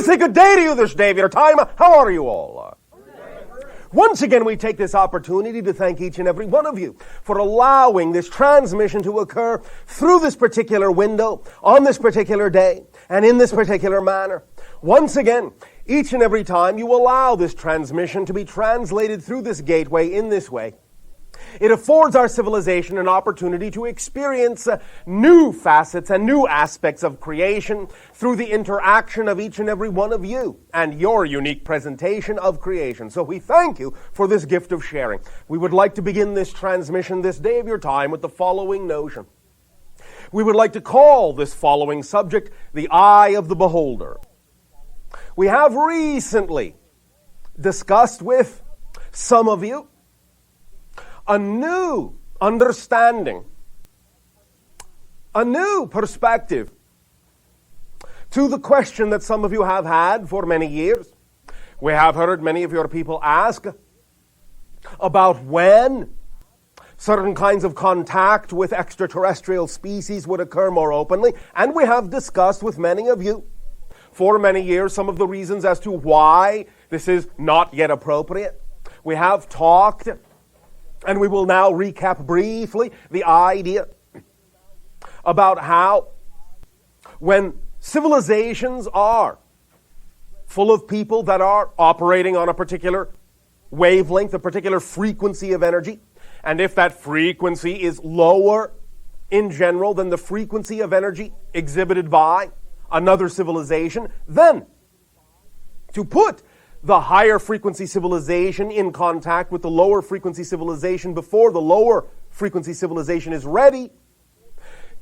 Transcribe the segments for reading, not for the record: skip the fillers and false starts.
say good day to you this day of your time. How are you all? Once again, we take this opportunity to thank each and every one of you for allowing this transmission to occur through this particular window, on this particular day, and in this particular manner. Once again, each and every time you allow this transmission to be translated through this gateway in this way, it affords our civilization an opportunity to experience new facets and new aspects of creation through the interaction of each and every one of you and your unique presentation of creation. So we thank you for this gift of sharing. We would like to begin this transmission this day of your time with the following notion. We would like to call this following subject the eye of the beholder. We have recently discussed with some of you a new understanding, a new perspective to the question that some of you have had for many years. We have heard many of your people ask about when certain kinds of contact with extraterrestrial species would occur more openly, and we have discussed with many of you for many years some of the reasons as to why this is not yet appropriate. We have talked, and we will now recap briefly the idea about how when civilizations are full of people that are operating on a particular wavelength, a particular frequency of energy, and if that frequency is lower in general than the frequency of energy exhibited by another civilization, then to put the higher frequency civilization in contact with the lower frequency civilization before the lower frequency civilization is ready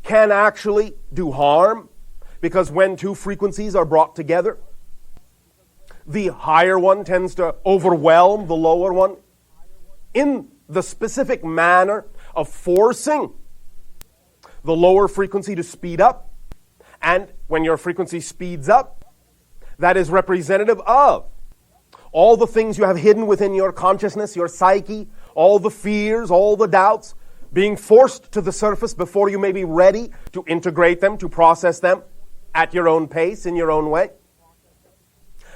can actually do harm, because when two frequencies are brought together, the higher one tends to overwhelm the lower one in the specific manner of forcing the lower frequency to speed up. And when your frequency speeds up, that is representative of all the things you have hidden within your consciousness, your psyche, all the fears, all the doubts, being forced to the surface before you may be ready to integrate them, to process them at your own pace, in your own way.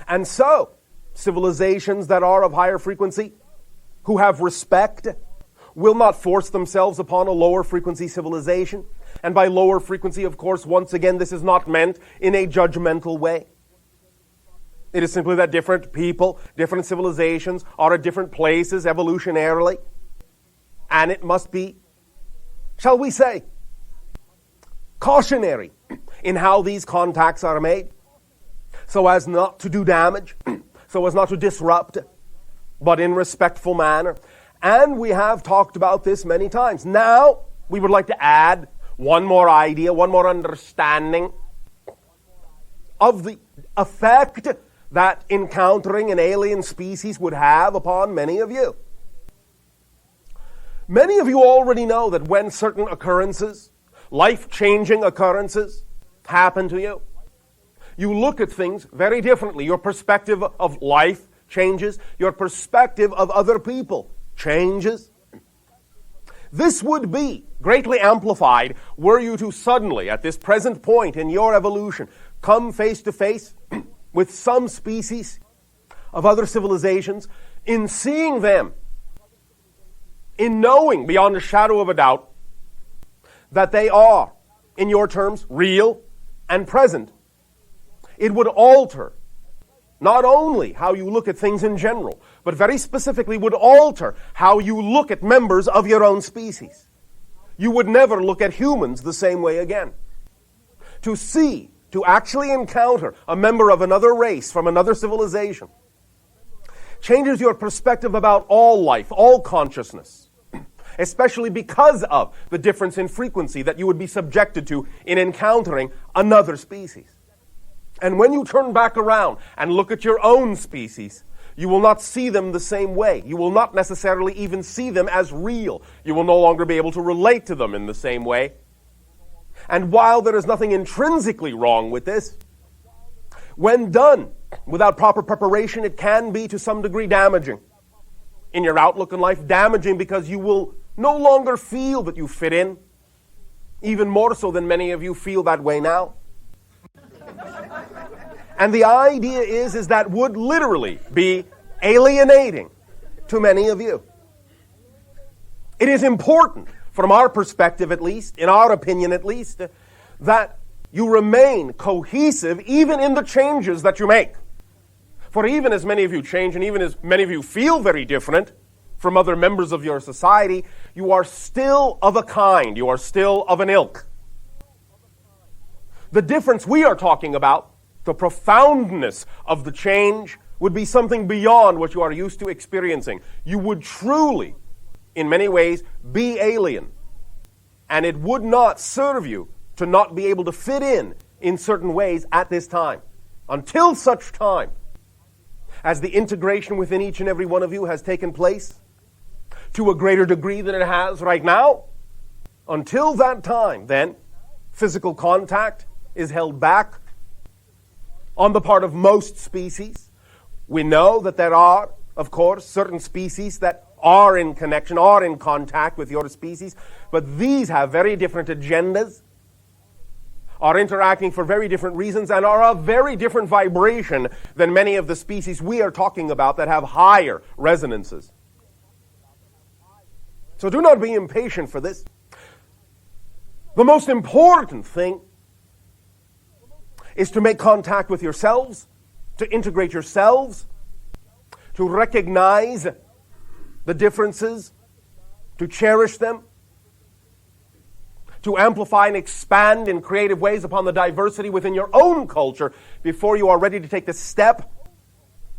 And so, civilizations that are of higher frequency, who have respect, will not force themselves upon a lower frequency civilization. And by lower frequency, of course, once again, this is not meant in a judgmental way. It is simply that different people, different civilizations are at different places evolutionarily. And it must be, shall we say, cautionary in how these contacts are made, so as not to do damage, so as not to disrupt, but in respectful manner. And we have talked about this many times. Now, we would like to add one more idea, one more understanding of the effect that encountering an alien species would have upon many of you. Many of you already know that when certain occurrences, life-changing occurrences, happen to you, you look at things very differently. Your perspective of life changes. Your perspective of other people changes. This would be greatly amplified were you to suddenly, at this present point in your evolution, come face to face with some species of other civilizations, in seeing them, in knowing beyond a shadow of a doubt that they are, in your terms, real and present. It would alter not only how you look at things in general, but very specifically would alter how you look at members of your own species. You would never look at humans the same way again. To actually encounter a member of another race from another civilization changes your perspective about all life, all consciousness, especially because of the difference in frequency that you would be subjected to in encountering another species. And when you turn back around and look at your own species, you will not see them the same way. You will not necessarily even see them as real. You will no longer be able to relate to them in the same way. And while there is nothing intrinsically wrong with this, when done without proper preparation, it can be to some degree damaging in your outlook in life. Damaging because you will no longer feel that you fit in, even more so than many of you feel that way now. And the idea is that would literally be alienating to many of you. It is important, from our perspective at least, in our opinion at least, that you remain cohesive even in the changes that you make. For even as many of you change and even as many of you feel very different from other members of your society, you are still of a kind. You are still of an ilk. The difference we are talking about, the profoundness of the change, would be something beyond what you are used to experiencing. You would truly, in many ways, be alien. And it would not serve you to not be able to fit in certain ways at this time. Until such time as the integration within each and every one of you has taken place to a greater degree than it has right now, until that time, then, physical contact is held back on the part of most species. We know that there are, of course, certain species that are in connection, are in contact with your species, but these have very different agendas, are interacting for very different reasons, and are of very different vibration than many of the species we are talking about that have higher resonances. So do not be impatient for this. The most important thing is to make contact with yourselves, to integrate yourselves, to recognize the differences, to cherish them, to amplify and expand in creative ways upon the diversity within your own culture before you are ready to take the step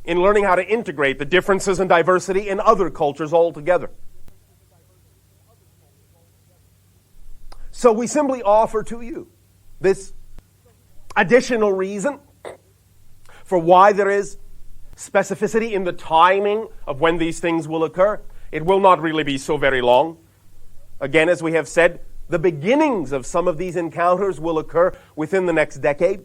in learning how to integrate the differences and diversity in other cultures altogether. So we simply offer to you this additional reason for why there is specificity in the timing of when these things will occur. It will not really be so very long. Again, as we have said, the beginnings of some of these encounters will occur within the next decade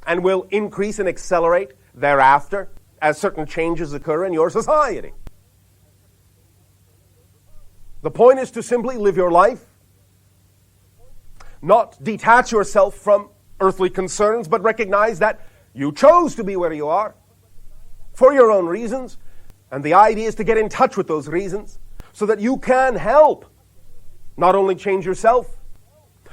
and will increase and accelerate thereafter as certain changes occur in your society. The point is to simply live your life, not detach yourself from earthly concerns, but recognize that you chose to be where you are for your own reasons, and the idea is to get in touch with those reasons so that you can help not only change yourself,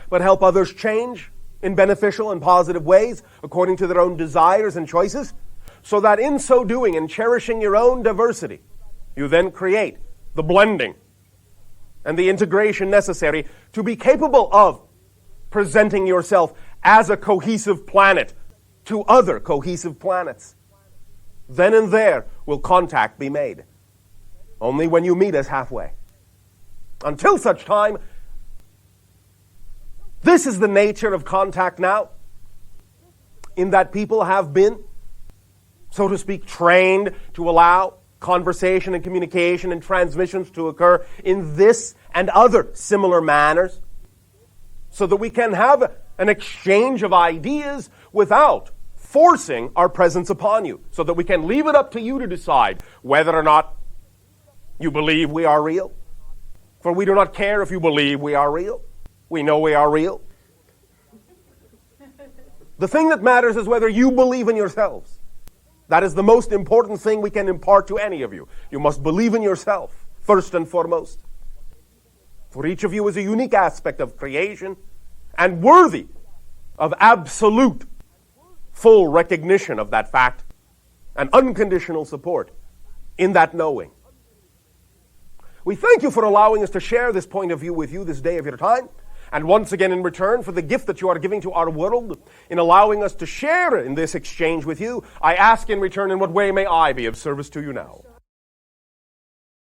but help others change in beneficial and positive ways according to their own desires and choices, so that in so doing and cherishing your own diversity, you then create the blending and the integration necessary to be capable of presenting yourself as a cohesive planet to other cohesive planets. Then and there will contact be made. Only when you meet us halfway. Until such time, this is the nature of contact now, in that people have been, so to speak, trained to allow conversation and communication and transmissions to occur in this and other similar manners, so that we can have an exchange of ideas without forcing our presence upon you, so that we can leave it up to you to decide whether or not you believe we are real. For we do not care if you believe we are real. We know we are real. The thing that matters is whether you believe in yourselves. That is the most important thing we can impart to any of you. You must believe in yourself, first and foremost. For each of you is a unique aspect of creation and worthy of absolute, full recognition of that fact and unconditional support in that knowing. We thank you for allowing us to share this point of view with you this day of your time. And once again, in return for the gift that you are giving to our world, in allowing us to share in this exchange with you, I ask in return, in what way may I be of service to you now?